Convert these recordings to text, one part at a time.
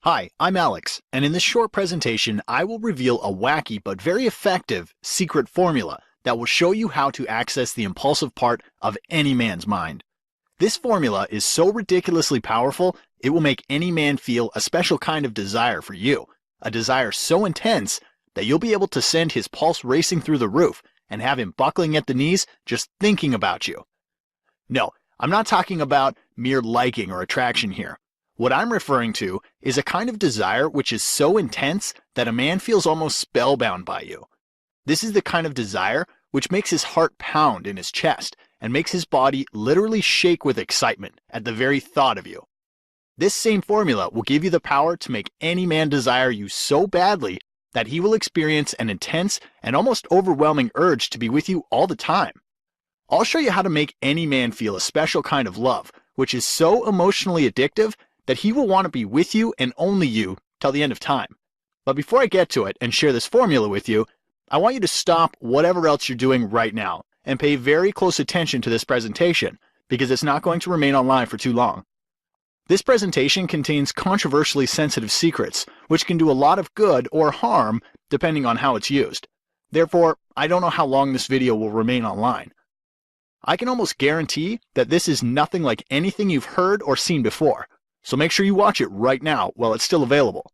Hi, I'm Alex, and in this short presentation, I will reveal a wacky but very effective secret formula that will show you how to access the impulsive part of any man's mind. This formula is so ridiculously powerful, it will make any man feel a special kind of desire for you, a desire so intense that you'll be able to send his pulse racing through the roof and have him buckling at the knees just thinking about you. No, I'm not talking about mere liking or attraction here. What I'm referring to is a kind of desire which is so intense that a man feels almost spellbound by you. This is the kind of desire which makes his heart pound in his chest and makes his body literally shake with excitement at the very thought of you. This same formula will give you the power to make any man desire you so badly that he will experience an intense and almost overwhelming urge to be with you all the time. I'll show you how to make any man feel a special kind of love, which is so emotionally addictive that he will want to be with you and only you till the end of time. But before I get to it and share this formula with you, I want you to stop whatever else you're doing right now and pay very close attention to this presentation because it's not going to remain online for too long. This presentation contains controversially sensitive secrets, which can do a lot of good or harm depending on how it's used. Therefore, I don't know how long this video will remain online. I can almost guarantee that this is nothing like anything you've heard or seen before. So make sure you watch it right now while it's still available.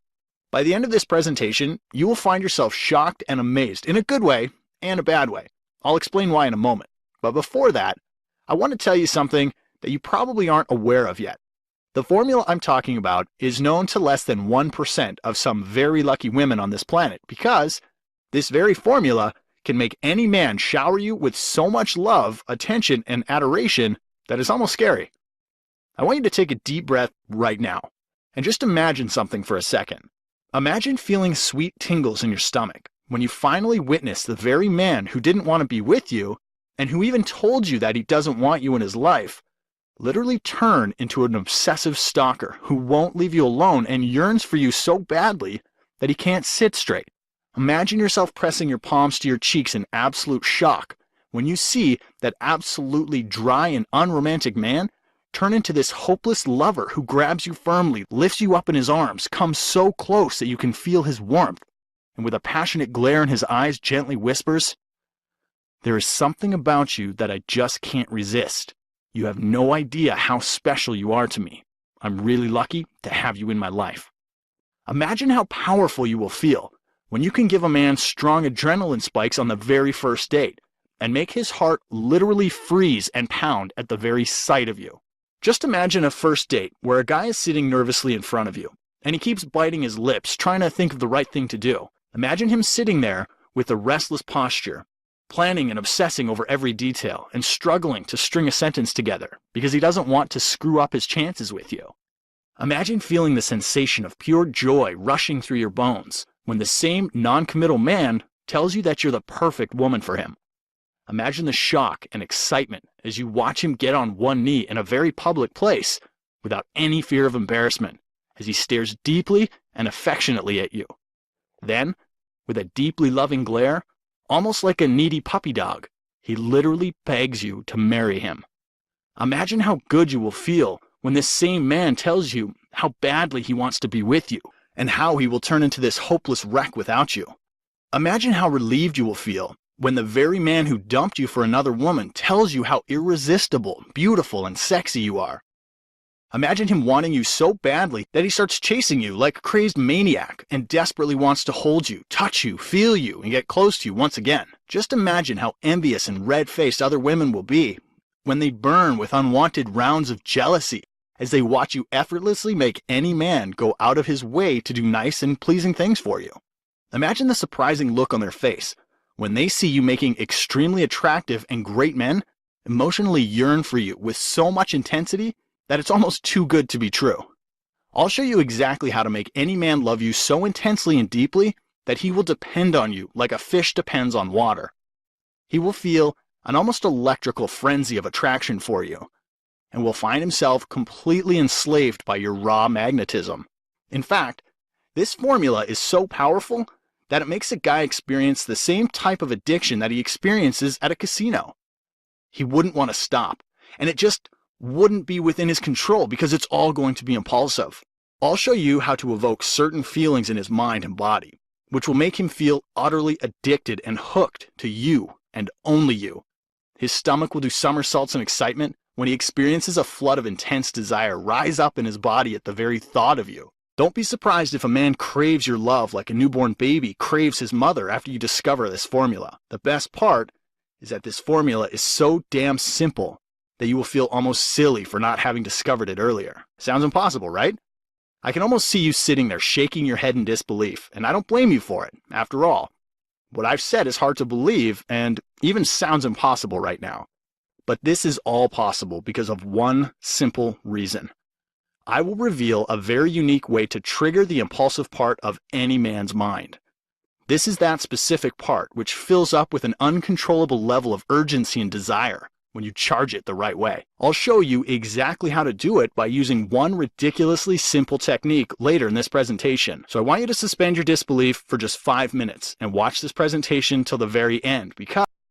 By the end of this presentation, you will find yourself shocked and amazed in a good way and a bad way. I'll explain why in a moment. But before that, I want to tell you something that you probably aren't aware of yet. The formula I'm talking about is known to less than 1% of some very lucky women on this planet because this very formula can make any man shower you with so much love, attention, and adoration that it's almost scary. I want you to take a deep breath right now and just imagine something for a second. Imagine feeling sweet tingles in your stomach when you finally witness the very man who didn't want to be with you and who even told you that he doesn't want you in his life literally turn into an obsessive stalker who won't leave you alone and yearns for you so badly that he can't sit straight. Imagine yourself pressing your palms to your cheeks in absolute shock when you see that absolutely dry and unromantic man turn into this hopeless lover who grabs you firmly, lifts you up in his arms, comes so close that you can feel his warmth, and with a passionate glare in his eyes gently whispers, "There is something about you that I just can't resist. You have no idea how special you are to me. I'm really lucky to have you in my life." Imagine how powerful you will feel when you can give a man strong adrenaline spikes on the very first date and make his heart literally freeze and pound at the very sight of you. Just imagine a first date where a guy is sitting nervously in front of you, and he keeps biting his lips, trying to think of the right thing to do. Imagine him sitting there with a restless posture, planning and obsessing over every detail, and struggling to string a sentence together because he doesn't want to screw up his chances with you. Imagine feeling the sensation of pure joy rushing through your bones when the same non-committal man tells you that you're the perfect woman for him. Imagine the shock and excitement as you watch him get on one knee in a very public place without any fear of embarrassment as he stares deeply and affectionately at you. Then, with a deeply loving glare, almost like a needy puppy dog, he literally begs you to marry him. Imagine how good you will feel when this same man tells you how badly he wants to be with you and how he will turn into this hopeless wreck without you. Imagine how relieved you will feel when the very man who dumped you for another woman tells you how irresistible, beautiful, and sexy you are. Imagine him wanting you so badly that he starts chasing you like a crazed maniac and desperately wants to hold you, touch you, feel you, and get close to you once again. Just imagine how envious and red-faced other women will be when they burn with unwanted rounds of jealousy as they watch you effortlessly make any man go out of his way to do nice and pleasing things for you. Imagine the surprising look on their face when they see you making extremely attractive and great men emotionally yearn for you with so much intensity that it's almost too good to be true. I'll show you exactly how to make any man love you so intensely and deeply that he will depend on you like a fish depends on water. He will feel an almost electrical frenzy of attraction for you and will find himself completely enslaved by your raw magnetism. In fact, this formula is so powerful that it makes a guy experience the same type of addiction that he experiences at a casino. He wouldn't want to stop, and it just wouldn't be within his control because it's all going to be impulsive. I'll show you how to evoke certain feelings in his mind and body, which will make him feel utterly addicted and hooked to you and only you. His stomach will do somersaults in excitement when he experiences a flood of intense desire rise up in his body at the very thought of you. Don't be surprised if a man craves your love like a newborn baby craves his mother after you discover this formula. The best part is that this formula is so damn simple that you will feel almost silly for not having discovered it earlier. Sounds impossible, right? I can almost see you sitting there shaking your head in disbelief, and I don't blame you for it. After all, what I've said is hard to believe and even sounds impossible right now. But this is all possible because of one simple reason. I will reveal a very unique way to trigger the impulsive part of any man's mind. This is that specific part which fills up with an uncontrollable level of urgency and desire when you charge it the right way. I'll show you exactly how to do it by using one ridiculously simple technique later in this presentation. So I want you to suspend your disbelief for just 5 minutes and watch this presentation till the very end, because